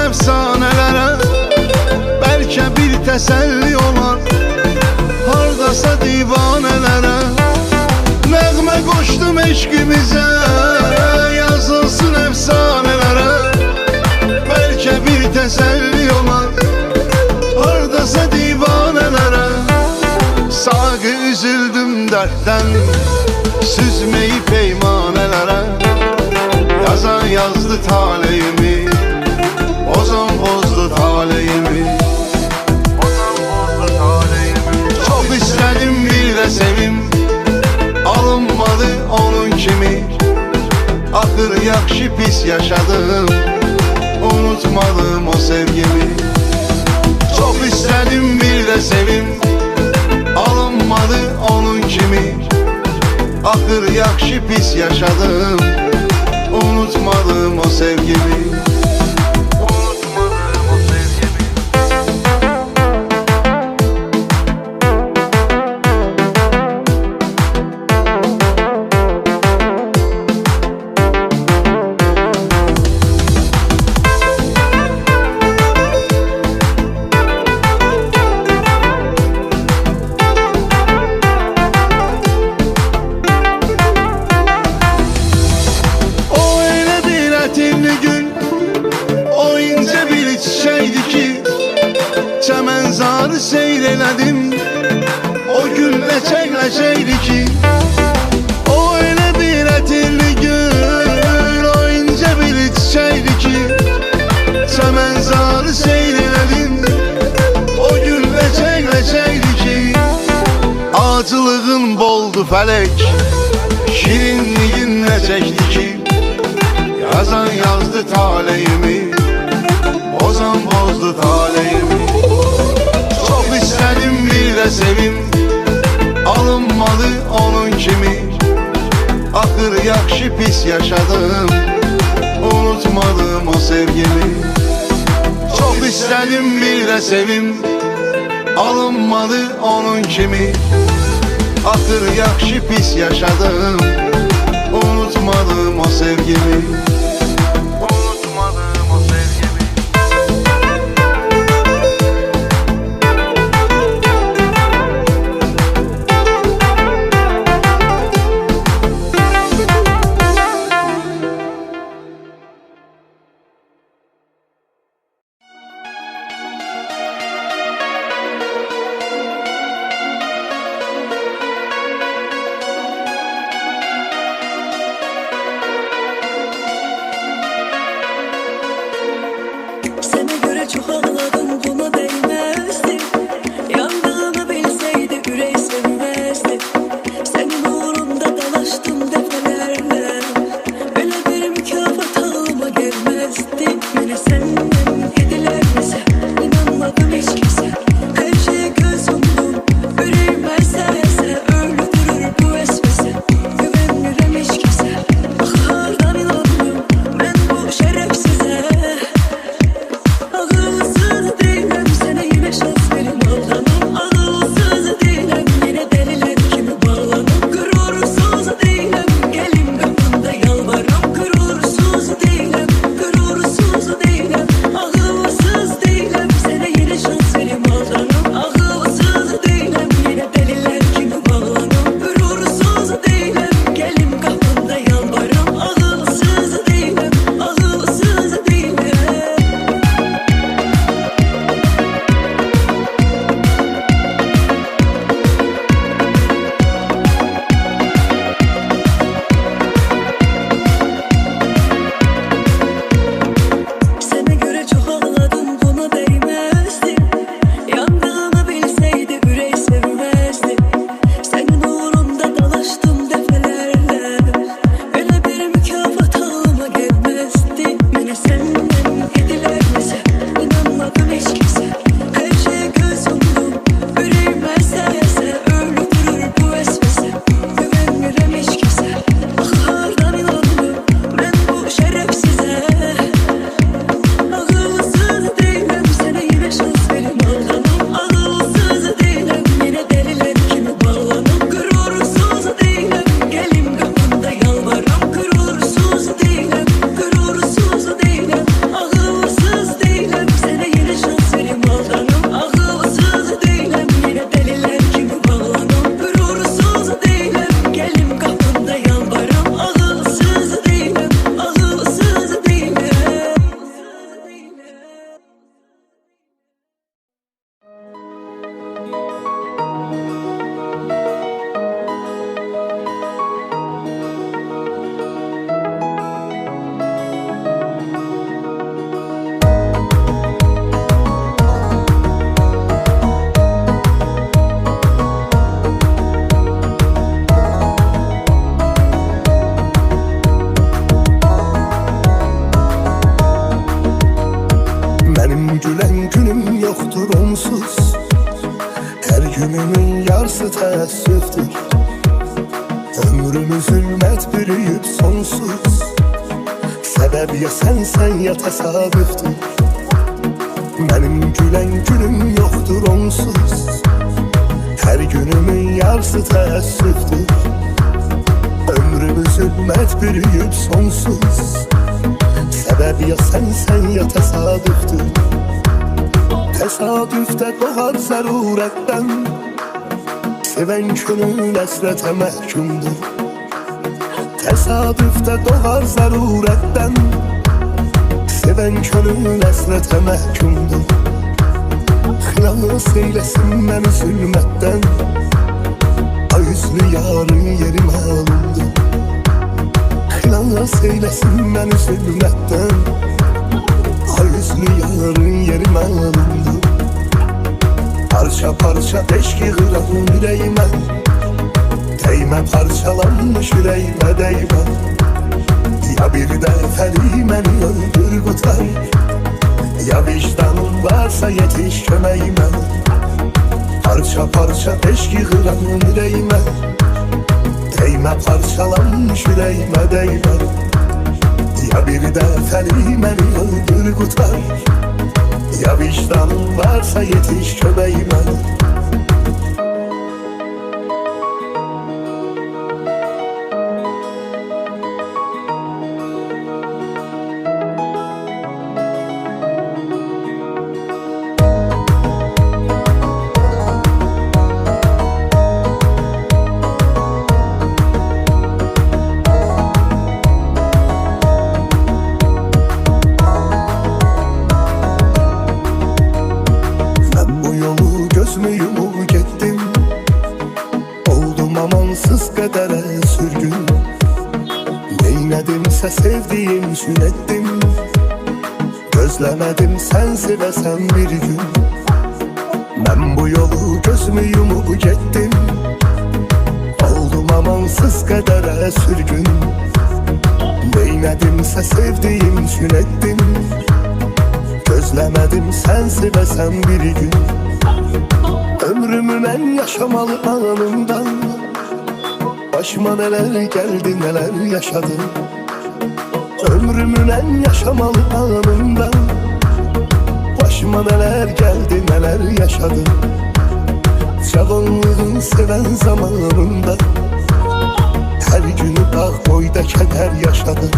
efsanelere, belki bir teselli olar hardasa divanelere. Nəğmə qoşdum eşqimizə, yazılsın efsanelere, belki bir teselli olar hardasa divanelere. Sağı üzüldüm dertten, süzmeyi peymanelere. Yazan yazdı taleyimi, bozan bozdu taleyimi. Çok istedim bir de sevim, alınmadı onun kimi. Ahır yakşı pis yaşadım, unutmadım o sevgimi. Çok istedim bir de sevim, alınmadı onun kimi. Ahır yakşı pis yaşadım, unutmadım o sevgimi. Unutmadım o sevgimi. Çəmənzarı seyr elədim, o gün ləçək-ləçəkdi ki. O elə bir ətirli gül, o incə bir çiçəkdi ki. Çəmənzarı seyr elədim, o gün ləçək-ləçəkdi ki. Acılığın boldu fələk, şirinliğin ləçəkdi ki. Yazan yazdı taleyimi, bozan bozdu taleyimi. Çok istedim bir de sevim, alınmadı onun kimi. Ahır yakşı pis yaşadım, unutmadım o sevgimi. Çok istedim bir de sevim, alınmadı onun kimi. Ahır yakşı pis yaşadım, unutmadım o sevgimi. günümün yarısı teessüftür. Ömrümü zülmet bürüyüp sonsuz. Sebep ya sen ya tesadüftür. Benim gülen günüm yoktur onsuz. Her günümün yarısı teessüftür. Ömrümü zülmet bürüyüp sonsuz. Sebep ya sen ya tesadüftür. Tesadüfte doğar zaruretten. Seven könül esrete mehkumdur. Tesadüfte doğar zaruretten. Seven könül esrete mehkumdur. Hılas eylesin beni zulmetten. Ay yüzlü yarın yeri malumdur. Hılas eylesin beni zulmetten. Ay yüzlü yarın yeri malumdur. Parça parça eşki hıran yüreğime. Değme parçalanmış yüreğime değme. Ya bir defeli beni öldür kurtar. Ya vicdanın varsa yetiş kömeğime. Parça parça eşki hıran yüreğime. Değme parçalanmış yüreğime değme. Ya bir defeli beni öldür kurtar. Ya vicdanın varsa yetiş kömeğime. Gözümü yumup gittim. Oldum amansız kadere sürgün. Neynedimse sevdiğim için ettim. Gözlemedim sen sevesen bir gün. Ben bu yolu gözümü yumup gittim. Oldum amansız kadere sürgün. Neynedimse sevdiğim için ettim. Gözlemedim sen sevesen bir gün. Ömrümün en yaşamalı anından. Başıma neler geldi neler yaşadım. Ömrümün en yaşamalı anından. Başıma neler geldi neler yaşadım. Çabanlığın seven zamanında. Her günü dağ boyda keder yaşadım.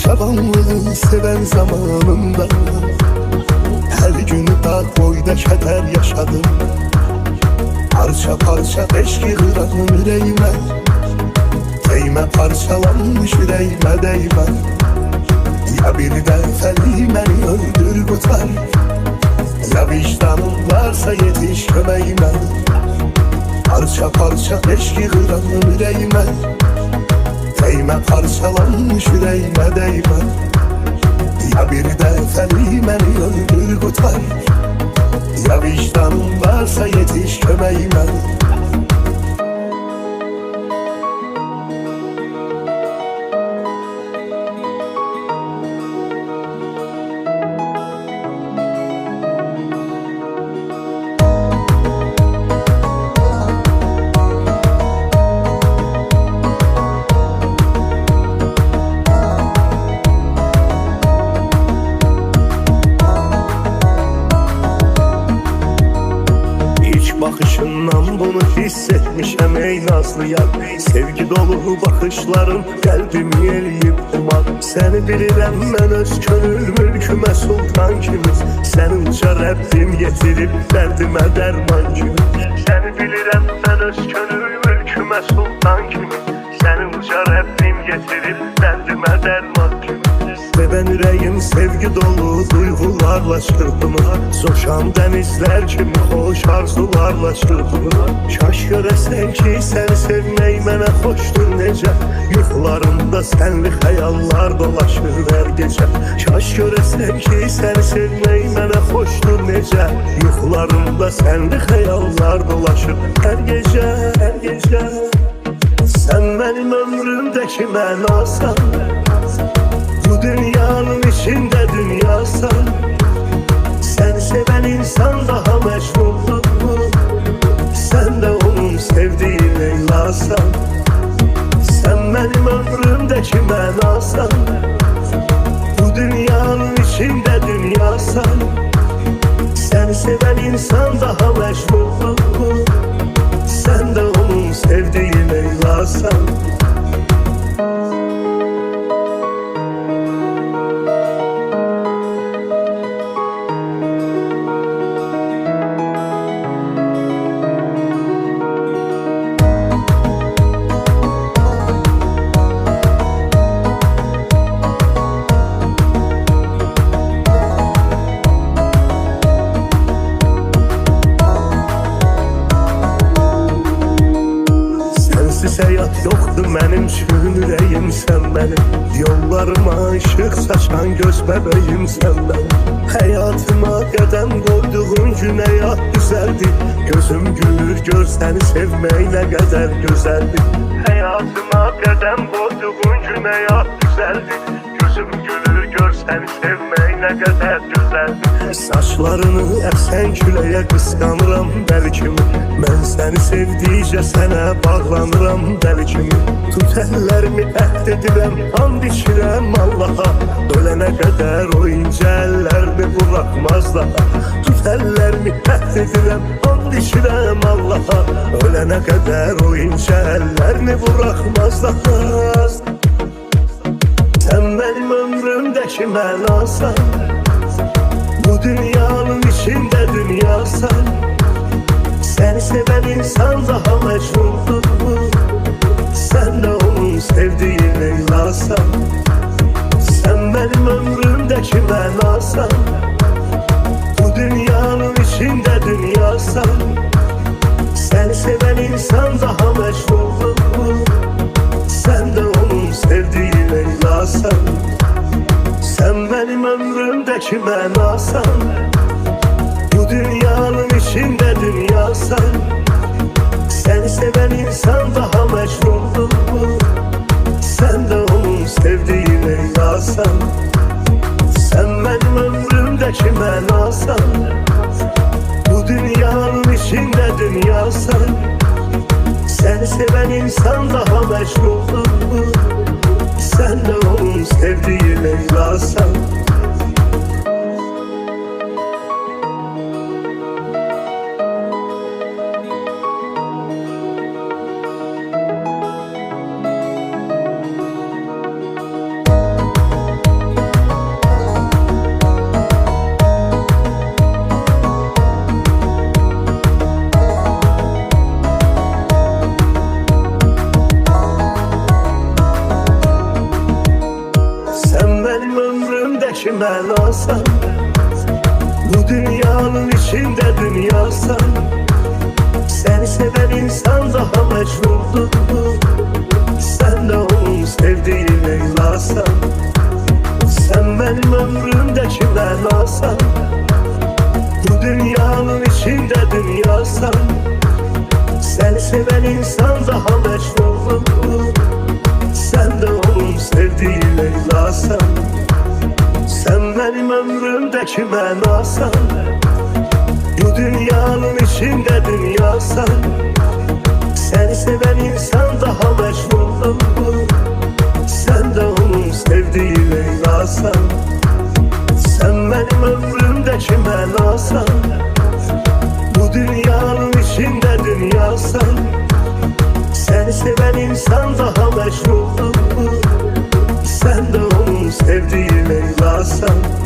Çabanlığın seven zamanında. Her günü dağ boyda keder yaşadım. Parça parça eşki hıran yüreğime. Değme parçalanmış yüreğime değme. Ya bir defeli beni öldür kurtar. Ya vicdanın varsa yetiş kömeğime. Parça parça eşki hıran yüreğime. Değme parçalanmış yüreğime değme. Ya bir defeli beni öldür kurtar. Ya vicdanın varsa yetiş kömeğime. Bakışından bunu hissetmişem ey nazlı yar. Sevgi dolu bakışların kalbimi yeriyip umar. Seni bilirəm mən öz könül mülküme sultan kimiz. Senin uca Rabbim getirip derdime derman kimi. Seni bilirəm mən öz könül mülküme sultan kimiz. Senin uca Rabbim getirip derdime derman kimi. Seven yüreğim sevgi dolu duygularla çırpınır. Coşan denizler kimi hoş arzularla çırpınır. Kaş göresen ki seni sevmək mənə xoşdur necə. Yuxularımda senli xəyallar dolaşır hər gecə. Kaş göresen ki seni sevmək mənə xoşdur necə. Yuxularımda senli xəyallar dolaşır hər gecə, hər gecə. Sen benim ömrümdeki mənasan. Bu dünyanın içinde dünyasan. Sen seven insan daha mecnundur. yoktu mənim üçün ürəyim sən mənim. Yollarıma ışıq saçan göz bəbəyim sən mənim. Həyatıma qədəm qoyduğun gün həyat düzəldi. Gözüm gülür gör səni sevmək nə qədər gözəldir. Həyatıma qədəm qoyduğun gün həyat düzəldi. Gözüm gülür gör səni sevmək nə qədər gözəldir. Saçlarını əsən küləyə qısqanıram dəli kimi. Mən səni sevdikcə sənə bağlanıram dəli kimi. Tut əllərimi əhd edirəm, and içirəm Allaha. Ölənə qədər o incə əllərini buraxmaz daha. Tut əllərimi əhd edirəm, and içirəm Allaha. Ölənə qədər o incə əllərini buraxmaz daha. Sən mənim ömrümdəki mənasan, bu dünyanın içində dünyasan. Səni sevən insan daha məcnundur, sən də onun sevdiyi Leylasan. Sən mənim ömrümdəki mənasan, bu dünyanın içində dünyasan. Səni sevən insan daha məcnundur, sən də onun sevdiyi Leylasan. Sən mənim ömrümdəki mənasan, bu dünyanın içində dünyasan. Səni sevən insan daha məcnundur, sən də onun sevdiyi Leylasan. Sən mənim ömrümdəki mənasan, bu dünyanın içində dünyasan. Səni sevən insan daha məcnundur, sən də onun sevdiyi Leylasan. Mənasan, bu dünyanın içində dünyasan. Səni sevən insan daha məcnundur, sən də onun sevdiyi Leylasan. Sən mənim ömrümdəki mənasan, bu dünyanın içində dünyasan. Səni sevən insan daha məcnundur, sən də onun sevdiyi Leylasan. Sən mənim ömrümdəki mənasan, bu dünyanın içində dünyasan. Səni sevən insan daha məcnundur, sən də onun sevdiyi Leylasan. Sən mənim ömrümdəki mənasan, bu dünyanın içində dünyasan. Səni sevən insan daha məcnundur, sən də onun sevdiyi Leylasan.